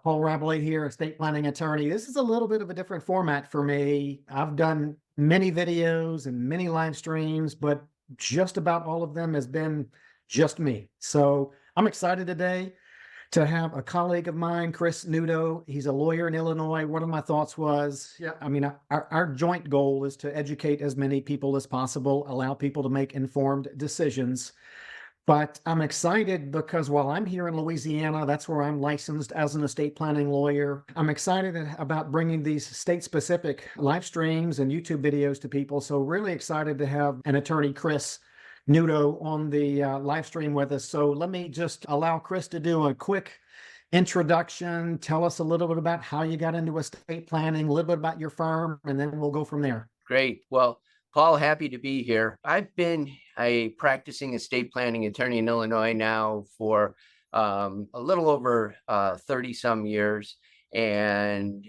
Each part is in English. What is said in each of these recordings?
Paul Rabalais here, estate planning attorney. This is a little bit of a different format for me. I've done many videos and many live streams, but just about all of them has been just me. So I'm excited today to have a colleague of mine, Chris Nudo. He's a lawyer in Illinois. One of my thoughts was, our joint goal is to educate as many people as possible, allow people to make informed decisions. But I'm excited because while I'm here in Louisiana, that's where I'm licensed as an estate planning lawyer. I'm excited about bringing these state-specific live streams and YouTube videos to people. So really excited to have an attorney, Chris Nudo, on the live stream with us. So let me just allow Chris to do a quick introduction. Tell us a little bit about how you got into estate planning, a little bit about your firm, and then we'll go from there. Great. Well, Paul, happy to be here. I've been a practicing estate planning attorney in Illinois now for a little over 30 some years. And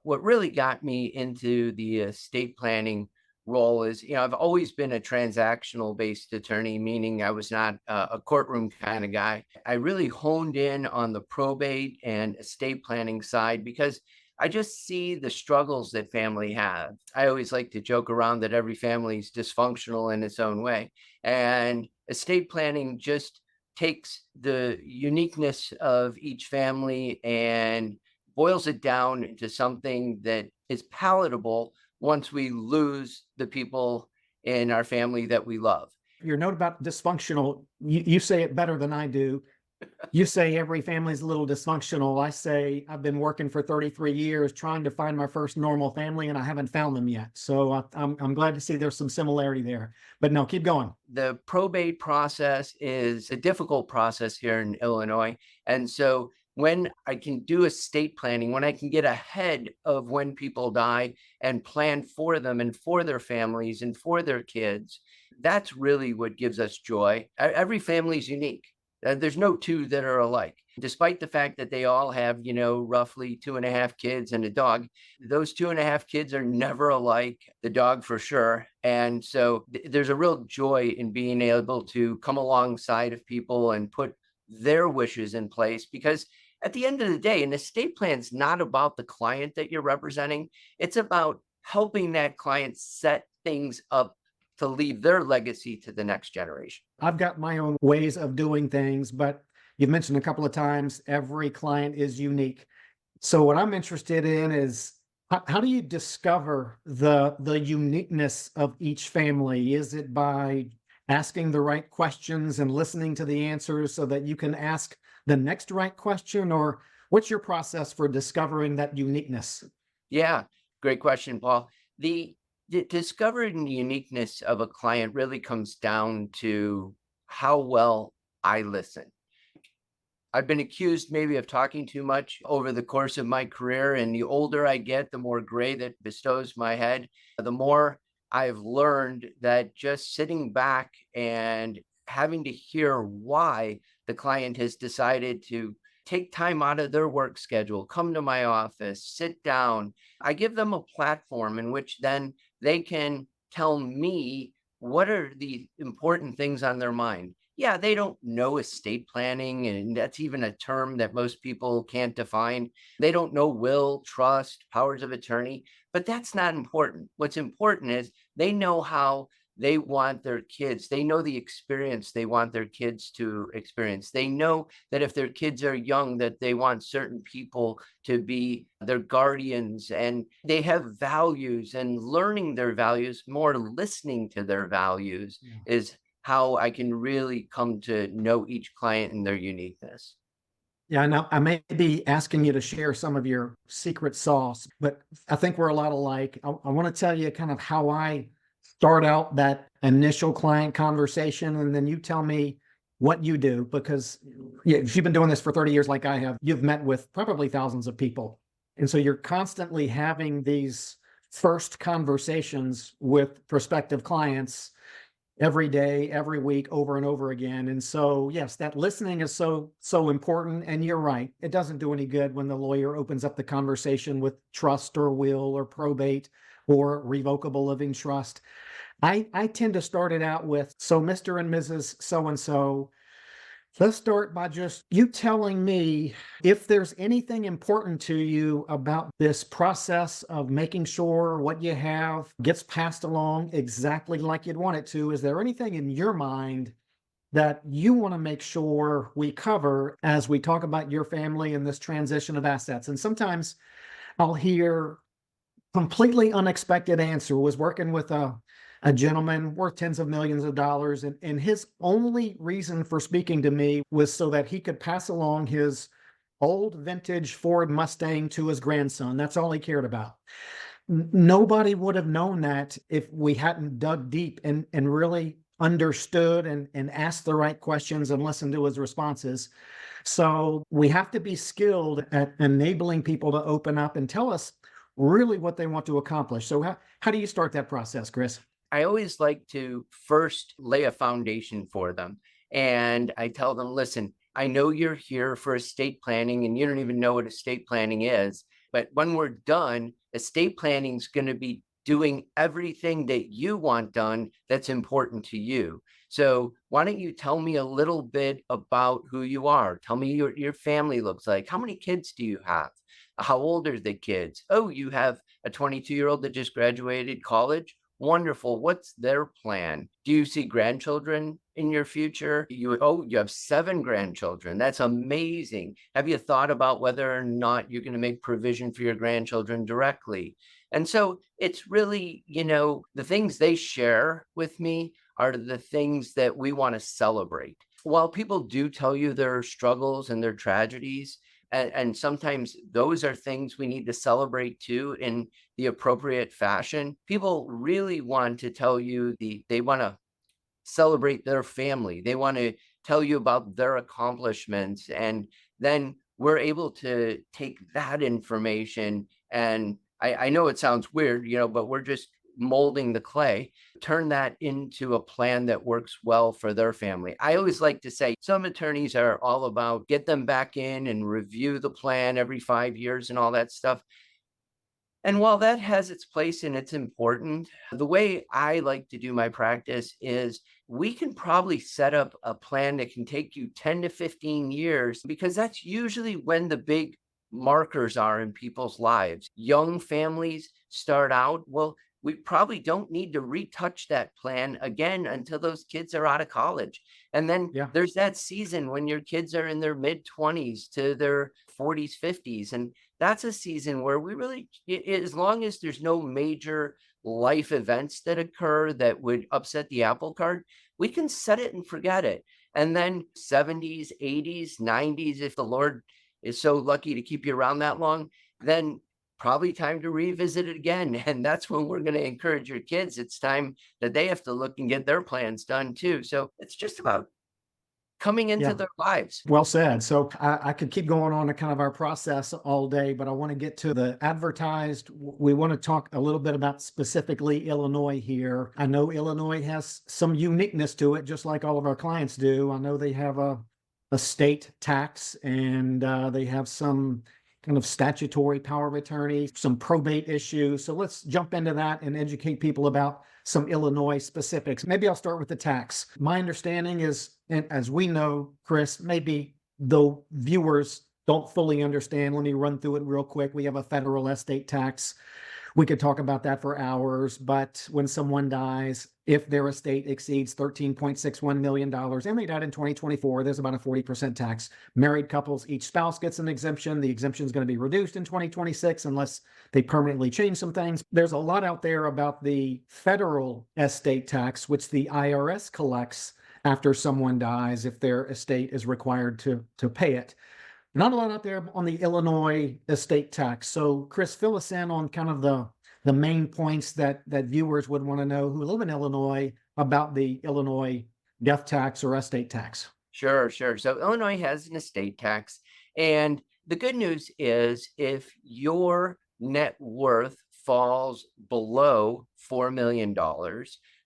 what really got me into the estate planning role is, I've always been a transactional based attorney, meaning I was not a courtroom kind of guy. I really honed in on the probate and estate planning side because I just see the struggles that family have. I always like to joke around that every family is dysfunctional in its own way. And estate planning just takes the uniqueness of each family and boils it down into something that is palatable once we lose the people in our family that we love. Your note about dysfunctional, you say it better than I do. You say every family's a little dysfunctional. I say I've been working for 33 years trying to find my first normal family, and I haven't found them yet. So I'm glad to see there's some similarity there. But no, keep going. The probate process is a difficult process here in Illinois. And so when I can do estate planning, when I can get ahead of when people die and plan for them and for their families and for their kids, that's really what gives us joy. Every family is unique. There's no two that are alike. Despite the fact that they all have, roughly 2.5 kids and a dog, those 2.5 kids are never alike, the dog for sure. And so there's a real joy in being able to come alongside of people and put their wishes in place, because at the end of the day, an estate plan is not about the client that you're representing. It's about helping that client set things up to leave their legacy to the next generation. I've got my own ways of doing things, but you've mentioned a couple of times every client is unique. So what I'm interested in is how do you discover the uniqueness of each family? Is it by asking the right questions and listening to the answers so that you can ask the next right question, or what's your process for discovering that uniqueness? Yeah, great question, Paul. Discovering the uniqueness of a client really comes down to how well I listen. I've been accused maybe of talking too much over the course of my career, and the older I get, the more gray that bestows my head, the more I've learned that just sitting back and having to hear why the client has decided to take time out of their work schedule, come to my office, sit down. I give them a platform in which then they can tell me what are the important things on their mind. Yeah, they don't know estate planning, and that's even a term that most people can't define. They don't know will, trust, powers of attorney, but that's not important. What's important is they know how they want their kids. They know the experience they want their kids to experience. They know that if their kids are young, that they want certain people to be their guardians, and they have values, and learning their values, more listening to their values, Yeah. is how I can really come to know each client and their uniqueness. Yeah, now I may be asking you to share some of your secret sauce, but I think we're a lot alike. I want to tell you kind of how I start out that initial client conversation, and then you tell me what you do, because yeah, if you've been doing this for 30 years like I have, you've met with probably thousands of people. And so you're constantly having these first conversations with prospective clients every day, every week, over and over again. And so, yes, that listening is so important. And you're right. It doesn't do any good when the lawyer opens up the conversation with trust or will or probate or revocable living trust. I tend to start it out with, so Mr. and Mrs. So-and-so, Let's start by just you telling me if there's anything important to you about this process of making sure what you have gets passed along exactly like you'd want it to. Is there anything in your mind that you want to make sure we cover as we talk about your family and this transition of assets? And sometimes I'll hear completely unexpected answer. Was working with a gentleman worth tens of millions of dollars, and his only reason for speaking to me was so that he could pass along his old vintage Ford Mustang to his grandson. That's all he cared about. Nobody would have known that if we hadn't dug deep and really understood and asked the right questions and listened to his responses. So we have to be skilled at enabling people to open up and tell us really what they want to accomplish. So how do you start that process, Chris? I always like to first lay a foundation for them. And I tell them, listen, I know you're here for estate planning and you don't even know what estate planning is. But when we're done, estate planning is going to be doing everything that you want done that's important to you. So why don't you tell me a little bit about who you are? Tell me your family looks like. How many kids do you have? How old are the kids? Oh, you have a 22-year-old that just graduated college. Wonderful. What's their plan? Do you see grandchildren in your future? You have 7 grandchildren. That's amazing. Have you thought about whether or not you're going to make provision for your grandchildren directly? And so it's really, the things they share with me are the things that we want to celebrate. While people do tell you their struggles and their tragedies, and sometimes those are things we need to celebrate too in the appropriate fashion. People really want to tell you they want to celebrate their family. They want to tell you about their accomplishments. And then we're able to take that information. And I know it sounds weird, but we're just molding the clay, turn that into a plan that works well for their family. I always like to say some attorneys are all about get them back in and review the plan every 5 years and all that stuff. And while that has its place and it's important, the way I like to do my practice is we can probably set up a plan that can take you 10 to 15 years because that's usually when the big markers are in people's lives. Young families start out, well, we probably don't need to retouch that plan again until those kids are out of college. And then Yeah. there's that season when your kids are in their mid 20s to their 40s, 50s. And that's a season where we really, as long as there's no major life events that occur that would upset the apple cart, we can set it and forget it. And then 70s, 80s, 90s, if the Lord is so lucky to keep you around that long, then probably time to revisit it again. And that's when we're going to encourage your kids. It's time that they have to look and get their plans done too. So it's just about coming into Yeah. their lives. Well said. So I could keep going on to kind of our process all day, but I want to get to the advertised. We want to talk a little bit about specifically Illinois here. I know Illinois has some uniqueness to it, just like all of our clients do. I know they have a state tax and they have some kind of statutory power of attorney, some probate issues. So let's jump into that and educate people about some Illinois specifics. Maybe I'll start with the tax. My understanding is, and as we know, Chris, maybe the viewers don't fully understand. Let me run through it real quick. We have a federal estate tax. We could talk about that for hours, but when someone dies, if their estate exceeds $13.61 million, and they died in 2024, there's about a 40% tax. Married couples, each spouse gets an exemption. The exemption is going to be reduced in 2026 unless they permanently change some things. There's a lot out there about the federal estate tax, which the IRS collects after someone dies if their estate is required to pay it. Not a lot out there on the Illinois estate tax. So, Chris, fill us in on kind of the main points that viewers would want to know who live in Illinois about the Illinois death tax or estate tax. Sure, sure. So Illinois has an estate tax. And the good news is if your net worth falls below $4 million,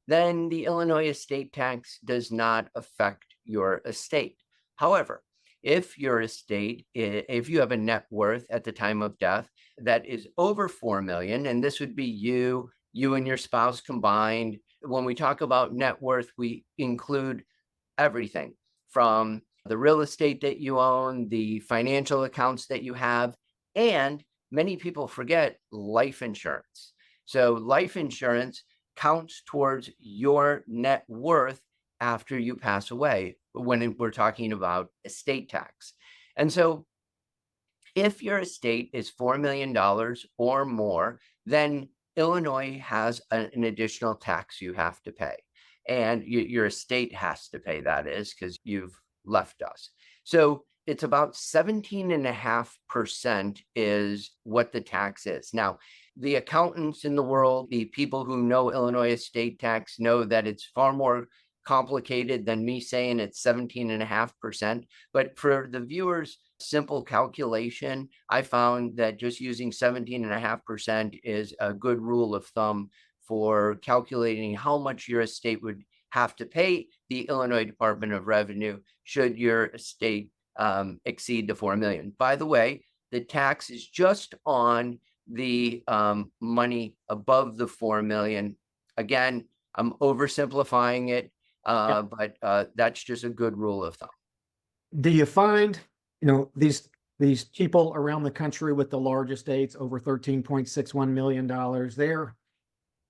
then the Illinois estate tax does not affect your estate. However, if your estate, if you have a net worth at the time of death that is over 4 million, and this would be you and your spouse combined. When we talk about net worth, we include everything from the real estate that you own, the financial accounts that you have, and many people forget life insurance. So life insurance counts towards your net worth after you pass away when we're talking about estate tax. And so if your estate is $4 million or more, then Illinois has an additional tax you have to pay. And your estate has to pay, that is, because you've left us. So it's about 17.5% is what the tax is. Now, the accountants in the world, the people who know Illinois estate tax know that it's far more complicated than me saying it's 17.5%. But for the viewers, simple calculation, I found that just using 17.5% is a good rule of thumb for calculating how much your estate would have to pay the Illinois Department of Revenue should your estate exceed the 4 million. By the way, the tax is just on the money above the 4 million. Again, I'm oversimplifying it, but that's just a good rule of thumb. Do you find, these people around the country with the large estates over $13.61 million,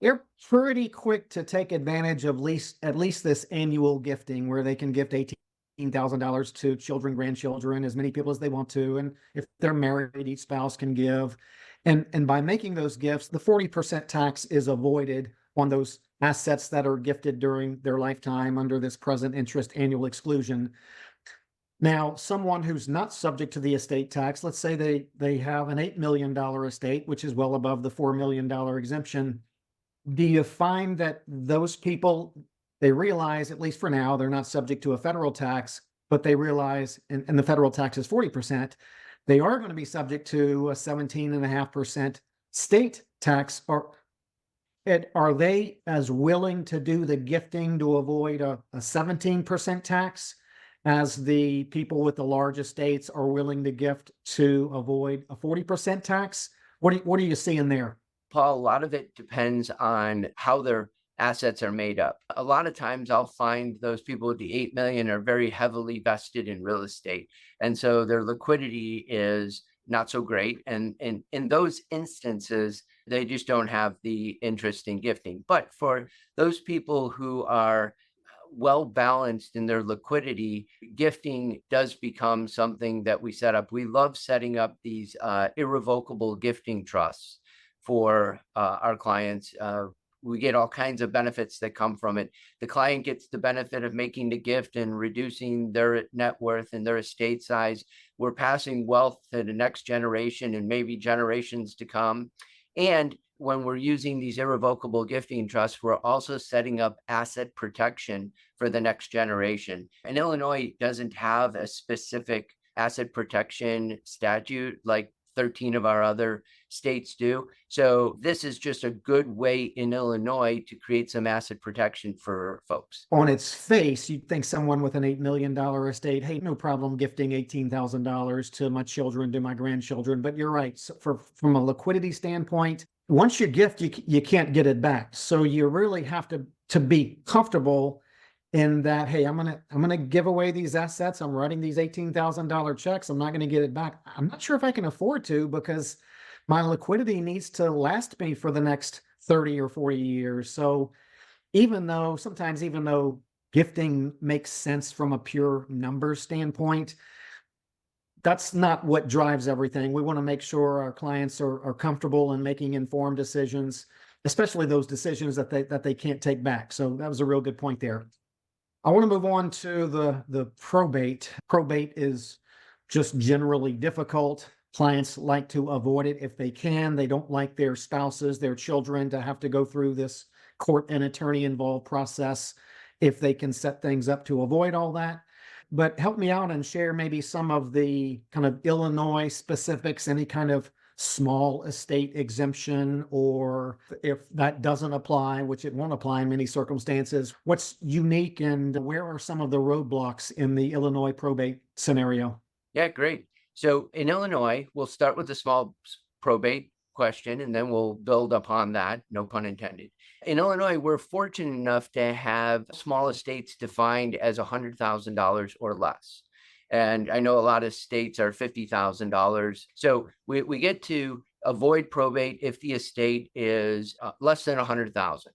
they're pretty quick to take advantage of at least this annual gifting where they can gift $18,000 to children, grandchildren, as many people as they want to. And if they're married, each spouse can give. And by making those gifts, the 40% tax is avoided on those assets that are gifted during their lifetime under this present interest annual exclusion. Now, someone who's not subject to the estate tax, let's say they have an $8 million estate, which is well above the $4 million exemption. Do you find that those people, they realize, at least for now, they're not subject to a federal tax, but they realize, and the federal tax is 40%, they are going to be subject to a 17.5% state tax? Are they as willing to do the gifting to avoid a 17% tax as the people with the large estates are willing to gift to avoid a 40% tax? What are you seeing there? Paul, a lot of it depends on how their assets are made up. A lot of times I'll find those people with the 8 million are very heavily vested in real estate. And so their liquidity is not so great. And in those instances, they just don't have the interest in gifting. But for those people who are well balanced in their liquidity, gifting does become something that we set up. We love setting up these irrevocable gifting trusts for our clients. We get all kinds of benefits that come from it. The client gets the benefit of making the gift and reducing their net worth and their estate size. We're passing wealth to the next generation and maybe generations to come. And when we're using these irrevocable gifting trusts, we're also setting up asset protection for the next generation. And Illinois doesn't have a specific asset protection statute like 13 of our other states do. So this is just a good way in Illinois to create some asset protection for folks. On its face, you'd think someone with an $8 million estate, hey, no problem gifting $18,000 to my children, to my grandchildren. But you're right. So from a liquidity standpoint, once you gift, you can't get it back. So you really have to be comfortable in that, hey, I'm gonna give away these assets. I'm writing these $18,000 checks. I'm not gonna get it back. I'm not sure if I can afford to, because my liquidity needs to last me for the next 30 or 40 years. So even though gifting makes sense from a pure number standpoint, that's not what drives everything. We want to make sure our clients are comfortable in making informed decisions, especially those decisions that they can't take back. So that was a real good point there. I want to move on to the probate. Probate is just generally difficult. Clients like to avoid it if they can. They don't like their spouses, their children to have to go through this court and attorney involved process if they can set things up to avoid all that. But help me out and share maybe some of the kind of Illinois specifics, any kind of small estate exemption, or if that doesn't apply, which it won't apply in many circumstances, what's unique and where are some of the roadblocks in the Illinois probate scenario? Yeah, great. So in Illinois, we'll start with the small probate question and then we'll build upon that, no pun intended. In Illinois, we're fortunate enough to have small estates defined as $100,000 or less. And I know a lot of states are $50,000. So we get to avoid probate if the estate is less than 100,000.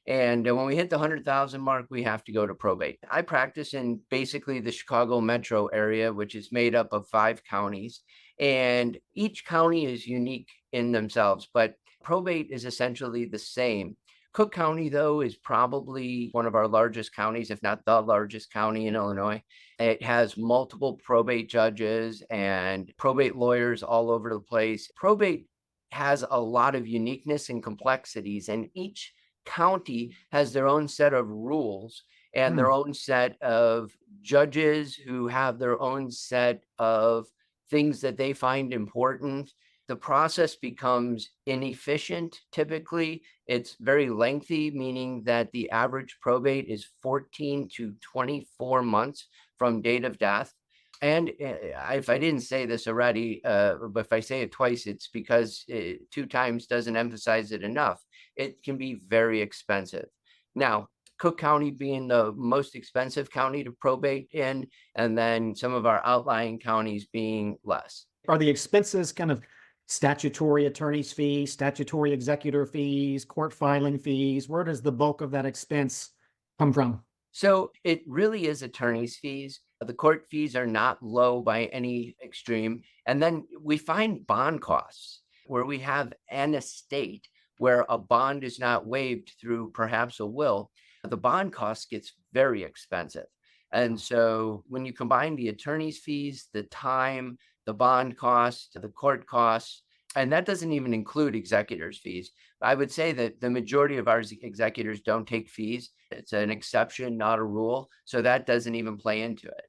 And when we hit the 100,000 mark, we have to go to probate. I practice in basically the Chicago metro area, which is made up of 5 counties. And each county is unique in themselves, but probate is essentially the same. Cook County, though, is probably one of our largest counties, if not the largest county in Illinois. It has multiple probate judges and probate lawyers all over the place. Probate has a lot of uniqueness and complexities, and each county has their own set of rules and Hmm. their own set of judges who have their own set of things that they find important. The process becomes inefficient typically. It's very lengthy, meaning that the average probate is 14 to 24 months from date of death. And if I didn't say this already, but if I say it twice, it's because 2 times doesn't emphasize it enough. It can be very expensive. Now, Cook County being the most expensive county to probate in, and then some of our outlying counties being less. Are the expenses kind of statutory attorney's fees, statutory executor fees, court filing fees? Where does the bulk of that expense come from? So it really is attorney's fees. The court fees are not low by any extreme. And then we find bond costs where we have an estate where a bond is not waived through perhaps a will. The bond cost gets very expensive. And so when you combine the attorney's fees, the time, the bond cost, the court costs, and that doesn't even include executors' fees. I would say that the majority of our executors don't take fees. It's an exception, not a rule. So that doesn't even play into it.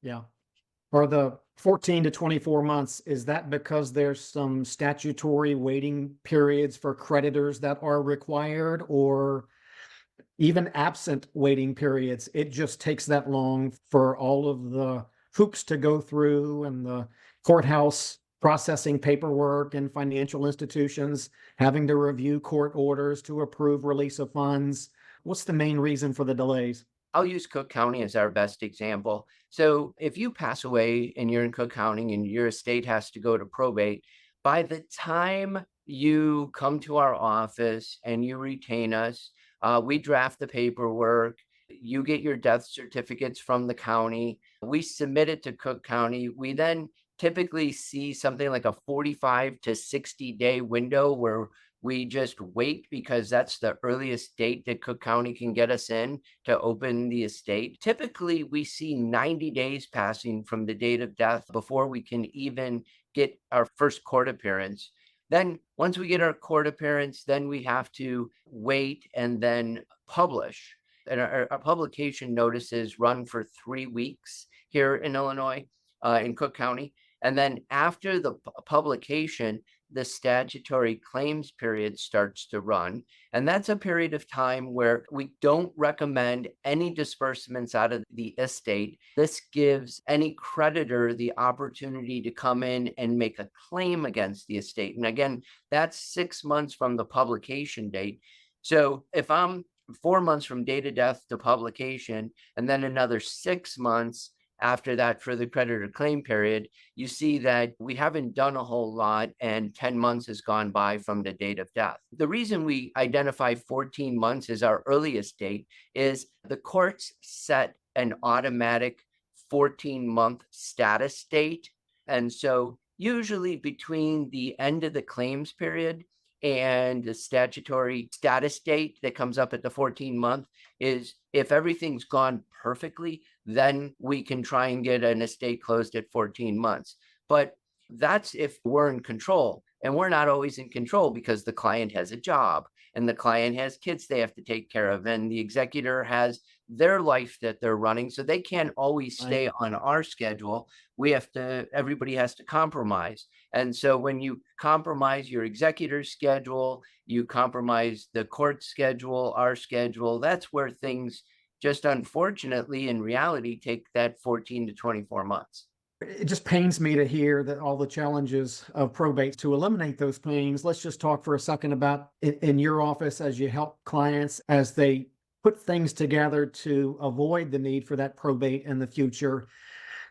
Yeah. Are the 14 to 24 months, is that because there's some statutory waiting periods for creditors that are required, or even absent waiting periods, it just takes that long for all of the hoops to go through and the courthouse processing paperwork and financial institutions having to review court orders to approve release of funds? What's the main reason for the delays? I'll use Cook County as our best example. So if you pass away and you're in Cook County and your estate has to go to probate, by the time you come to our office and you retain us, we draft the paperwork. You get your death certificates from the county. We submit it to Cook County. We then typically see something like a 45 to 60-day window where we just wait because that's the earliest date that Cook County can get us in to open the estate. Typically, we see 90 days passing from the date of death before we can even get our first court appearance. Then once we get our court appearance, then we have to wait and then publish. And our publication notices run for 3 weeks here in Illinois, in Cook County. And then after the publication, the statutory claims period starts to run. And that's a period of time where we don't recommend any disbursements out of the estate. This gives any creditor the opportunity to come in and make a claim against the estate. And again, that's 6 months from the publication date. So if I'm 4 months from date of death to publication, and then another 6 months after that for the creditor claim period, you see that we haven't done a whole lot and 10 months has gone by from the date of death. The reason we identify 14 months as our earliest date is the courts set an automatic 14-month status date. And so usually between the end of the claims period and the statutory status date that comes up at the 14-month is if everything's gone perfectly, then we can try and get an estate closed at 14 months. But that's if we're in control. And we're not always in control because the client has a job and the client has kids they have to take care of. And the executor has their life that they're running. So they can't always Right. stay on our schedule. Everybody has to compromise. And so when you compromise your executor's schedule, you compromise the court schedule, our schedule, that's where things just unfortunately in reality take that 14 to 24 months. It just pains me to hear that all the challenges of probate. To eliminate those pains, let's just talk for a second about in your office as you help clients as they put things together to avoid the need for that probate in the future.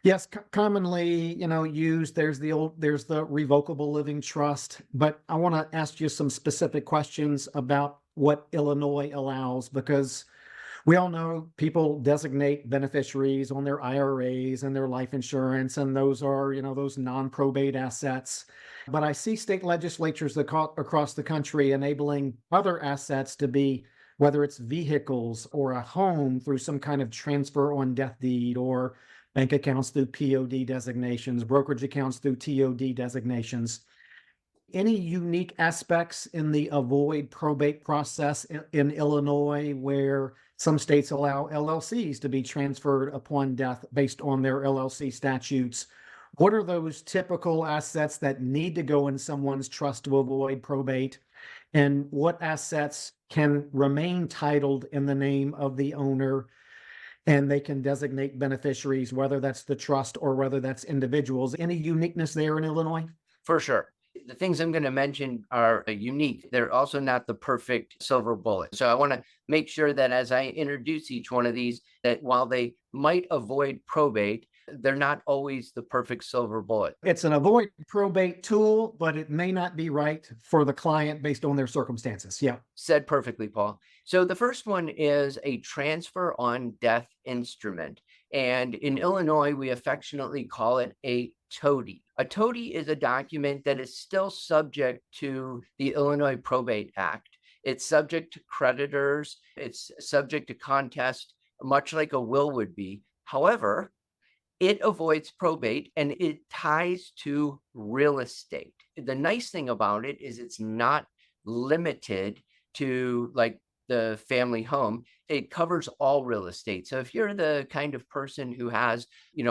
Yes, commonly, used. There's the revocable living trust, but I want to ask you some specific questions about what Illinois allows, because we all know people designate beneficiaries on their IRAs and their life insurance, and those are, those non-probate assets. But I see state legislatures across the country enabling other assets to be, whether it's vehicles or a home through some kind of transfer on death deed, or bank accounts through POD designations, brokerage accounts through TOD designations. Any unique aspects in the avoid probate process in Illinois, where some states allow LLCs to be transferred upon death based on their LLC statutes? What are those typical assets that need to go in someone's trust to avoid probate? And what assets can remain titled in the name of the owner, and they can designate beneficiaries, whether that's the trust or whether that's individuals? Any uniqueness there in Illinois? For sure. The things I'm going to mention are unique. They're also not the perfect silver bullet. So I want to make sure that as I introduce each one of these, that while they might avoid probate, they're not always the perfect silver bullet. It's an avoid probate tool, but it may not be right for the client based on their circumstances. Yeah. Said perfectly, Paul. So the first one is a transfer on death instrument. And in Illinois, we affectionately call it a TODI. A TODI is a document that is still subject to the Illinois Probate Act. It's subject to creditors. It's subject to contest, much like a will would be. However, it avoids probate and it ties to real estate. The nice thing about it is it's not limited to like the family home. It covers all real estate. So if you're the kind of person who has, you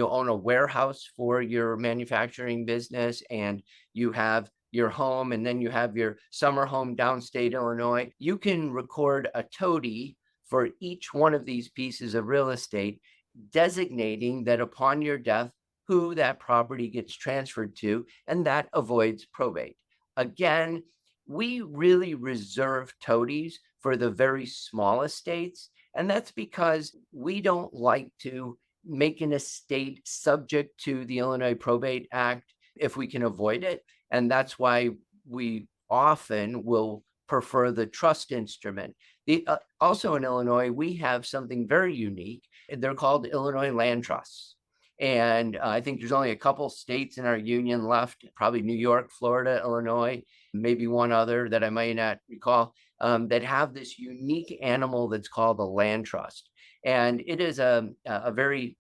own a warehouse for your manufacturing business, and you have your home, and then you have your summer home downstate Illinois, you can record a TODI for each one of these pieces of real estate, designating that upon your death, who that property gets transferred to, and that avoids probate. Again, we really reserve TODIs for the very small estates, and that's because we don't like to make an estate subject to the Illinois Probate Act if we can avoid it, and that's why we often will prefer the trust instrument. Also in Illinois, we have something very unique. They're called Illinois land trusts. And I think there's only a couple states in our union left, probably New York, Florida, Illinois, maybe one other that I might not recall, that have this unique animal that's called a land trust. And it is a very,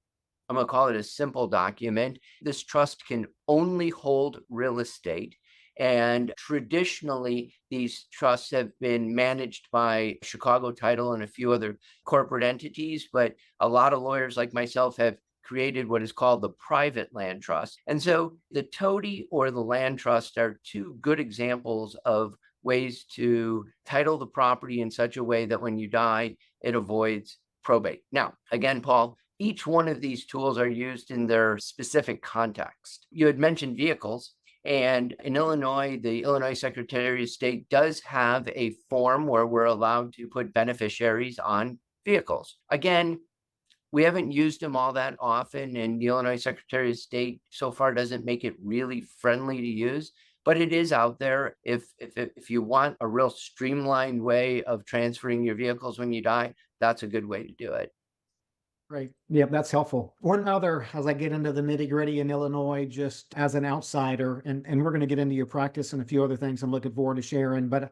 I'm going to call it a simple document. This trust can only hold real estate. And traditionally, these trusts have been managed by Chicago Title and a few other corporate entities, but a lot of lawyers like myself have created what is called the private land trust. And so the TODI or the land trust are two good examples of ways to title the property in such a way that when you die, it avoids probate. Now, again, Paul, each one of these tools are used in their specific context. You had mentioned vehicles. And in Illinois, the Illinois Secretary of State does have a form where we're allowed to put beneficiaries on vehicles. Again, we haven't used them all that often, and the Illinois Secretary of State so far doesn't make it really friendly to use, but it is out there. If you want a real streamlined way of transferring your vehicles when you die, that's a good way to do it. Great. Yeah, that's helpful. One other, as I get into the nitty gritty in Illinois, just as an outsider, and we're going to get into your practice and a few other things I'm looking forward to sharing, but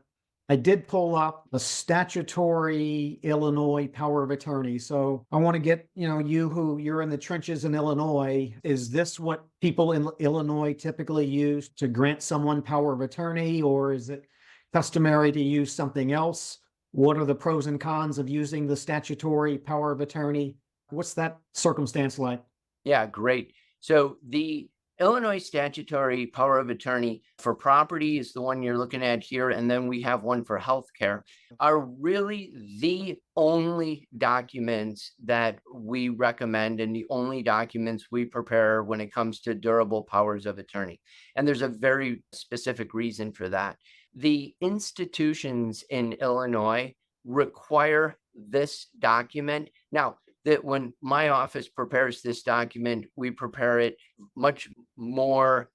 I did pull up the statutory Illinois power of attorney. So I want to get, you're in the trenches in Illinois. Is this what people in Illinois typically use to grant someone power of attorney, or is it customary to use something else? What are the pros and cons of using the statutory power of attorney? What's that circumstance like? Yeah, great. So the Illinois statutory power of attorney for property is the one you're looking at here, and then we have one for healthcare, are really the only documents that we recommend and the only documents we prepare when it comes to durable powers of attorney. And there's a very specific reason for that. The institutions in Illinois require this document. Now, that when my office prepares this document, we prepare it much more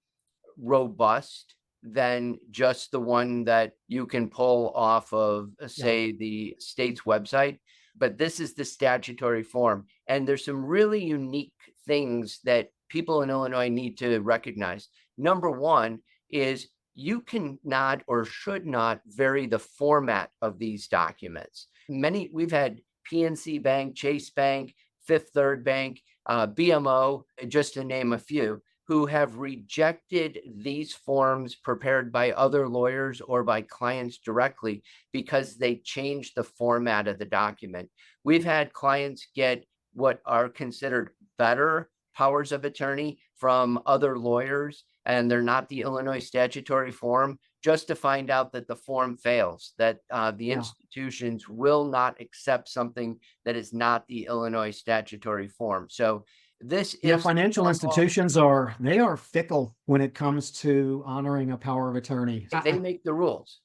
robust than just the one that you can pull off of, Yeah. say, the state's website. But this is the statutory form. And there's some really unique things that people in Illinois need to recognize. Number one is you cannot or should not vary the format of these documents. We've had PNC Bank, Chase Bank, Fifth Third Bank, BMO, just to name a few, who have rejected these forms prepared by other lawyers or by clients directly because they changed the format of the document. We've had clients get what are considered better powers of attorney from other lawyers, and they're not the Illinois statutory form, just to find out that the form fails, that the Yeah. institutions will not accept something that is not the Illinois statutory form. So this Yeah, is financial institutions are fickle when it comes to honoring a power of attorney. they make the rules.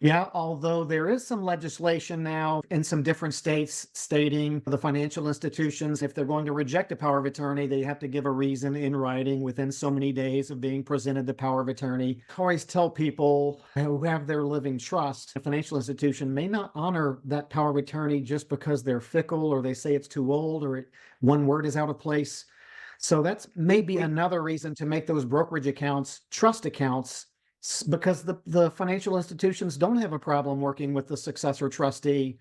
Yeah, although there is some legislation now in some different states stating the financial institutions, if they're going to reject a power of attorney, they have to give a reason in writing within so many days of being presented the power of attorney. I always tell people who have their living trust, a financial institution may not honor that power of attorney just because they're fickle or they say it's too old or one word is out of place. So that's maybe another reason to make those brokerage accounts trust accounts, because the financial institutions don't have a problem working with the successor trustee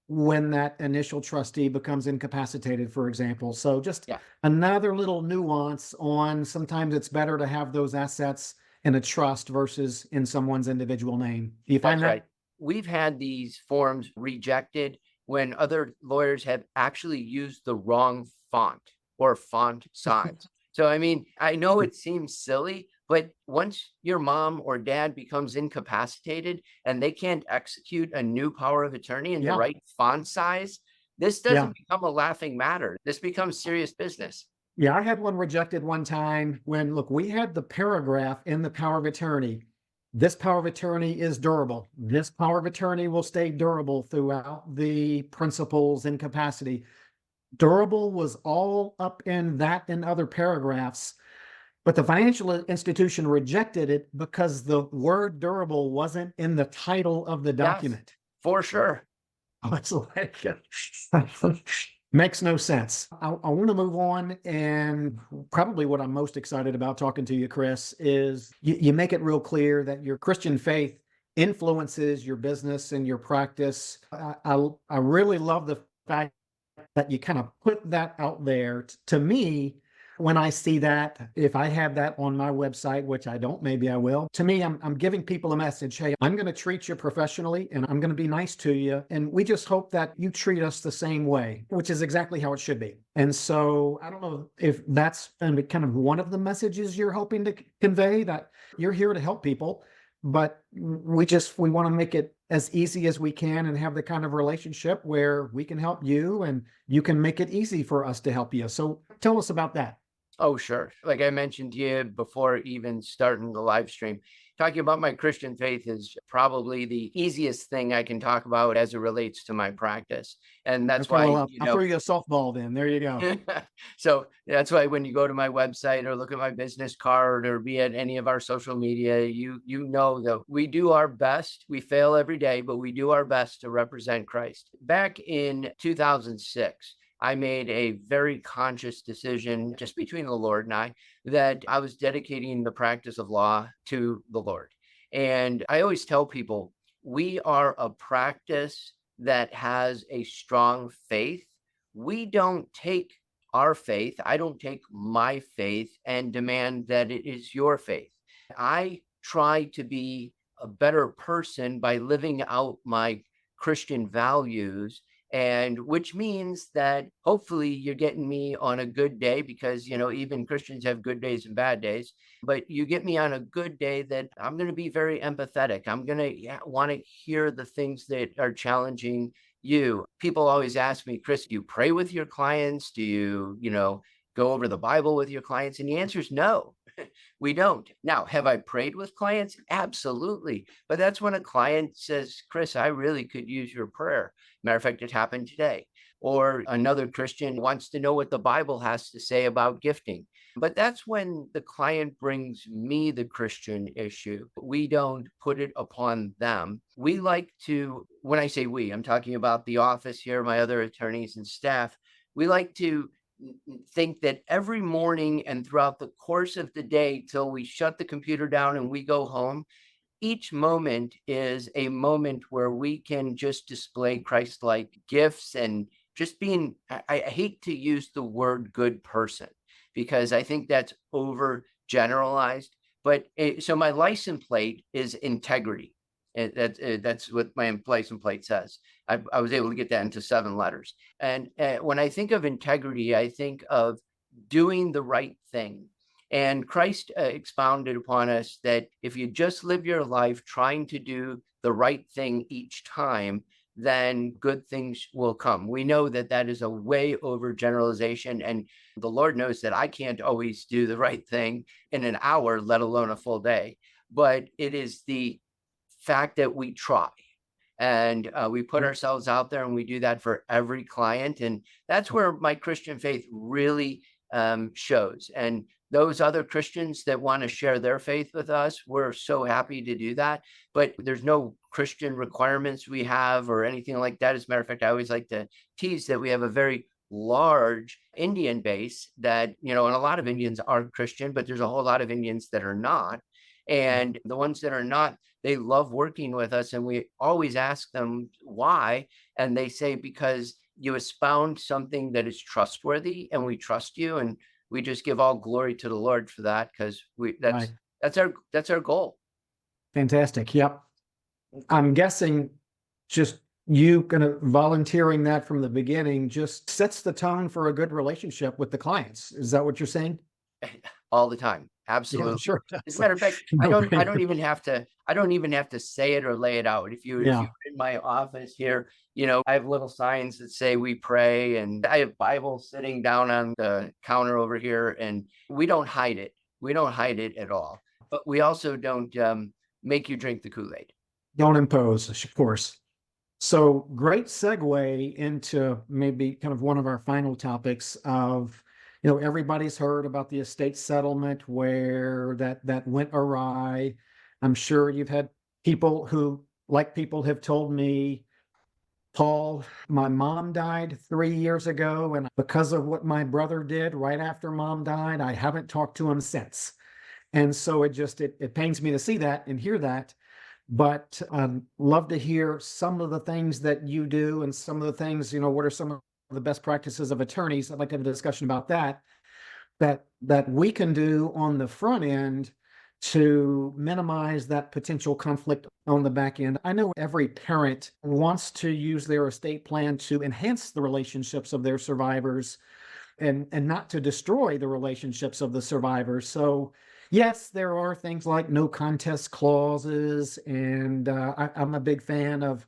when that initial trustee becomes incapacitated, for example. So just Yeah. another little nuance on sometimes it's better to have those assets in a trust versus in someone's individual name. Do you find That's that? right. We've had these forms rejected when other lawyers have actually used the wrong font or font size. So, I mean, I know it seems silly, but once your mom or dad becomes incapacitated and they can't execute a new power of attorney in the Yeah, right font size, this yeah. doesn't become a laughing matter. This becomes serious business. Yeah, I had one rejected one time when, look, we had the paragraph in the power of attorney. This power of attorney is durable. This power of attorney will stay durable throughout the principal's incapacity. Durable was all up in that and other paragraphs, but the financial institution rejected it because the word durable wasn't in the title of the Yes, document. for sure. It's like makes no sense. I want to move on, and probably what I'm most excited about talking to you, Chris, is you make it real clear that your Christian faith influences your business and your practice. I really love the fact that you kind of put that out there. To me, when I see that, if I have that on my website, which I don't, maybe I will. To me, I'm giving people a message. Hey, I'm going to treat you professionally and I'm going to be nice to you. And we just hope that you treat us the same way, which is exactly how it should be. And so I don't know if that's kind of one of the messages you're hoping to convey, that you're here to help people, but we want to make it as easy as we can and have the kind of relationship where we can help you and you can make it easy for us to help you. So tell us about that. Oh, sure. Like I mentioned to you before even starting the live stream, talking about my Christian faith is probably the easiest thing I can talk about as it relates to my practice. And that's Okay, well, why, I'll throw you a softball then. There you go. so that's why when you go to my website or look at my business card or be at any of our social media, you know that we do our best. We fail every day, but we do our best to represent Christ. Back in 2006, I made a very conscious decision just between the Lord and I that I was dedicating the practice of law to the Lord. And I always tell people we are a practice that has a strong faith. We don't take our faith, I don't take my faith and demand that it is your faith. I try to be a better person by living out my Christian values, and which means that hopefully you're getting me on a good day, because even Christians have good days and bad days, but you get me on a good day that I'm going to be very empathetic. I'm going to want to hear the things that are challenging you. People always ask me, Chris, do you pray with your clients? Do you go over the Bible with your clients? And the answer is no. We don't. Now, have I prayed with clients? Absolutely. But that's when a client says, Chris, I really could use your prayer. Matter of fact, it happened today. or another Christian wants to know what the Bible has to say about gifting. But that's when the client brings me the Christian issue. We don't put it upon them. We like to, when I say we, I'm talking about the office here, my other attorneys and staff. We like to think that every morning and throughout the course of the day till we shut the computer down and we go home, each moment is a moment where we can just display Christ-like gifts and just being, I hate to use the word good person because I think that's over generalized. But so my license plate is integrity. That's what my license plate says. I was able to get that into 7 letters. And when I think of integrity, I think of doing the right thing. And Christ expounded upon us that if you just live your life trying to do the right thing each time, then good things will come. We know that that is a way over generalization. And the Lord knows that I can't always do the right thing in an hour, let alone a full day. But it is the fact that we try and we put ourselves out there and we do that for every client. And that's where my Christian faith really shows. And those other Christians that want to share their faith with us, we're so happy to do that. But there's no Christian requirements we have or anything like that. As a matter of fact, I always like to tease that we have a very large Indian base that, and a lot of Indians are Christian, but there's a whole lot of Indians that are not. And the ones that are not, they love working with us. And we always ask them why. And they say, because you expound something that is trustworthy and we trust you. And we just give all glory to the Lord for that, because Right. that's our goal. Fantastic. Yep. I'm guessing just you kind of volunteering that from the beginning just sets the tone for a good relationship with the clients. Is that what you're saying? All the time. Yeah, Absolutely. sure. As a matter of fact, I don't even have to say it or lay it out. If you're Yeah. in my office here, I have little signs that say we pray, and I have Bible sitting down on the counter over here, and we don't hide it. We don't hide it at all. But we also don't make you drink the Kool-Aid. Don't impose, of course. So great segue into maybe kind of one of our final topics of, everybody's heard about the estate settlement where that went awry. I'm sure you've had people who, like people have told me, Paul, my mom died 3 years ago, and because of what my brother did right after mom died, I haven't talked to him since. And so it pains me to see that and hear that. But love to hear some of the things that you do and some of the things, what are some of the best practices of attorneys? I'd like to have a discussion about that we can do on the front end to minimize that potential conflict on the back end. I know every parent wants to use their estate plan to enhance the relationships of their survivors and not to destroy the relationships of the survivors. So yes, there are things like no contest clauses, and I'm a big fan of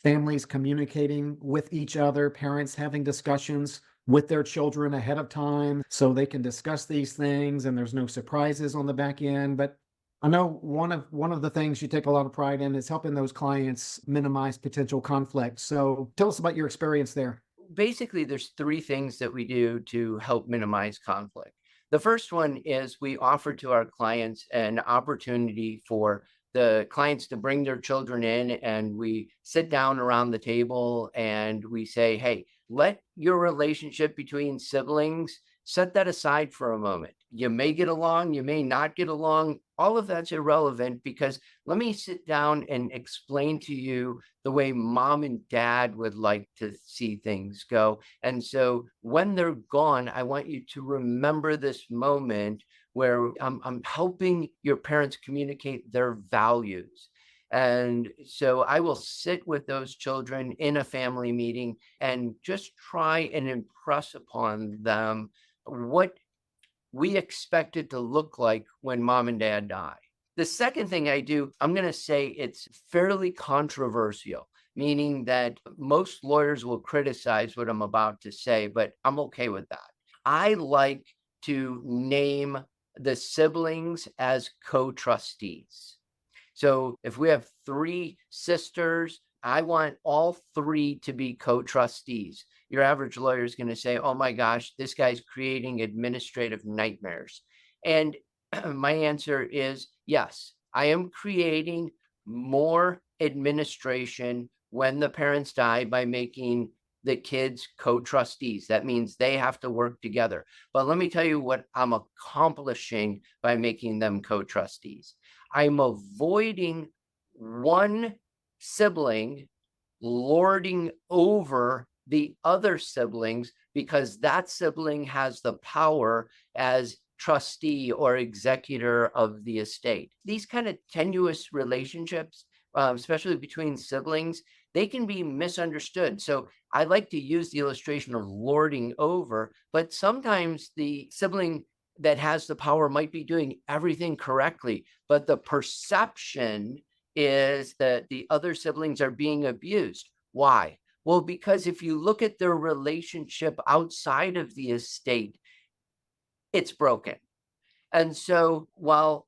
families communicating with each other, parents having discussions with their children ahead of time so they can discuss these things and there's no surprises on the back end. But I know one of the things you take a lot of pride in is helping those clients minimize potential conflict. So tell us about your experience there. Basically, there's 3 things that we do to help minimize conflict. The first one is we offer to our clients an opportunity for the clients to bring their children in, and we sit down around the table and we say, hey, let your relationship between siblings, set that aside for a moment. You may get along, you may not get along. All of that's irrelevant, because let me sit down and explain to you the way mom and dad would like to see things go. And so when they're gone, I want you to remember this moment where I'm helping your parents communicate their values. And so I will sit with those children in a family meeting and just try and impress upon them what we expect it to look like when mom and dad die. The second thing I do, I'm going to say it's fairly controversial, meaning that most lawyers will criticize what I'm about to say, but I'm okay with that. I like to name the siblings as co-trustees. So if we have 3 sisters, I want all three to be co-trustees. Your average lawyer is going to say, oh my gosh, this guy's creating administrative nightmares. And my answer is yes, I am creating more administration when the parents die by making the kids co-trustees. That means they have to work together. But let me tell you what I'm accomplishing by making them co-trustees. I'm avoiding one sibling lording over the other siblings because that sibling has the power as trustee or executor of the estate. These kind of tenuous relationships, especially between siblings, they can be misunderstood. So I like to use the illustration of lording over, but sometimes the sibling that has the power might be doing everything correctly, but the perception is that the other siblings are being abused. Why? Well, because if you look at their relationship outside of the estate, it's broken. And so while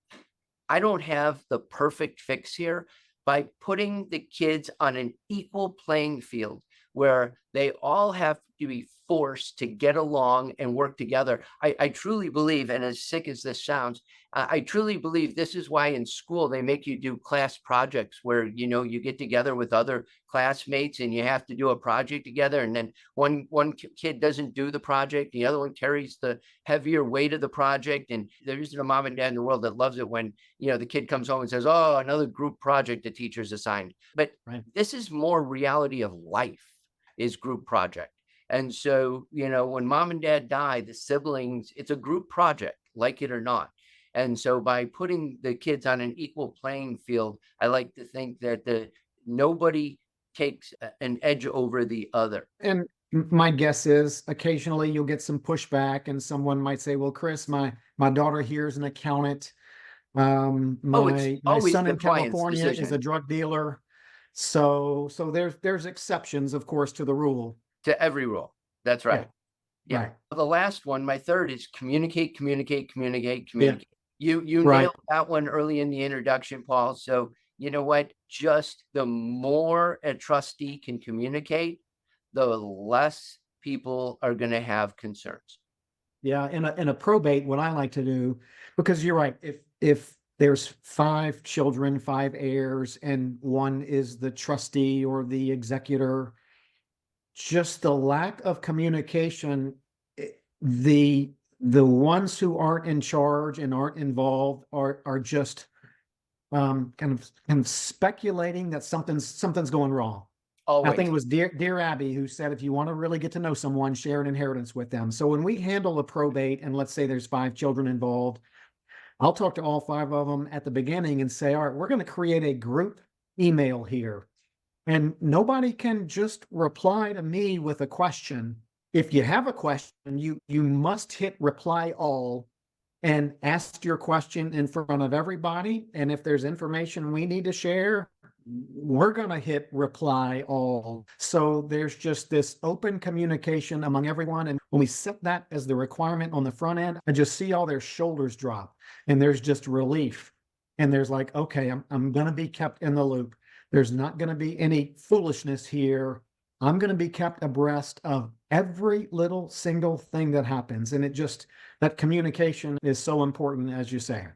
I don't have the perfect fix here, by putting the kids on an equal playing field where they all have to be forced to get along and work together, I truly believe, and as sick as this sounds, I truly believe this is why in school they make you do class projects where, you get together with other classmates and you have to do a project together. And then one kid doesn't do the project, the other one carries the heavier weight of the project. And there isn't a mom and dad in the world that loves it when, the kid comes home and says, oh, another group project the teacher's assigned. But Right. this is more reality of life is group project. And so, when mom and dad die, the siblings, it's a group project, like it or not. And so by putting the kids on an equal playing field, I like to think that nobody takes an edge over the other. And my guess is occasionally you'll get some pushback and someone might say, well, Chris, my daughter here is an accountant. Oh, it's My always son the in client's California is a decision drug dealer. So there's exceptions, of course, to the rule. to every rule. That's Yeah. right. Yeah. Right. The last one, my third, is communicate, communicate, communicate, Yeah. communicate. You Right. nailed that one early in the introduction, Paul. So you know what? Just the more a trustee can communicate, the less people are going to have concerns. Yeah. In a probate, what I like to do, because you're right, if there's 5 children, 5 heirs, and one is the trustee or the executor, just the lack of communication, the ones who aren't in charge and aren't involved are just kind of speculating that something's going wrong. I think Always. it was Dear Abby who said, if you want to really get to know someone, share an inheritance with them. So when we handle a probate, and let's say there's 5 children involved, I'll talk to all 5 of them at the beginning and say, all right, we're going to create a group email here. And nobody can just reply to me with a question. If you have a question, you must hit reply all and ask your question in front of everybody. And if there's information we need to share, we're going to hit reply all. So there's just this open communication among everyone. And when we set that as the requirement on the front end, I just see all their shoulders drop and there's just relief. And there's like, okay, I'm going to be kept in the loop. There's not going to be any foolishness here. I'm going to be kept abreast of every little single thing that happens. And that communication is so important, as you say.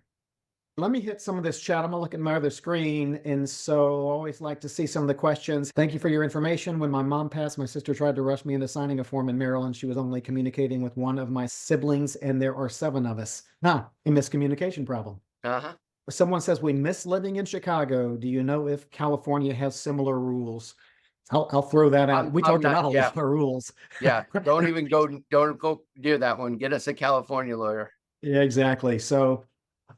Let me hit some of this chat. I'm gonna look at my other screen. And so I always like to see some of the questions. Thank you for your information. When my mom passed, my sister tried to rush me into signing a form in Maryland. She was only communicating with one of my siblings, and there are 7 of us. A miscommunication problem. Uh-huh. Someone says, we miss living in Chicago. Do you know if California has similar rules? I'll throw that out. We I'm talked not, about a yeah. lot of rules. Yeah. Don't go near that one. Get us a California lawyer. Yeah, exactly. So,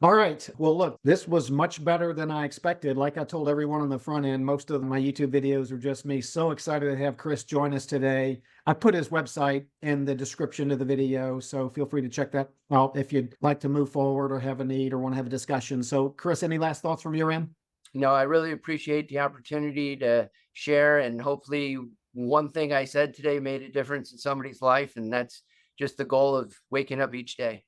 all right. Well, look, this was much better than I expected. Like I told everyone on the front end, most of my YouTube videos are just me. So excited to have Chris join us today. I put his website in the description of the video, so feel free to check that out if you'd like to move forward or have a need or want to have a discussion. So, Chris, any last thoughts from your end? No, I really appreciate the opportunity to share, and hopefully one thing I said today made a difference in somebody's life, and that's just the goal of waking up each day.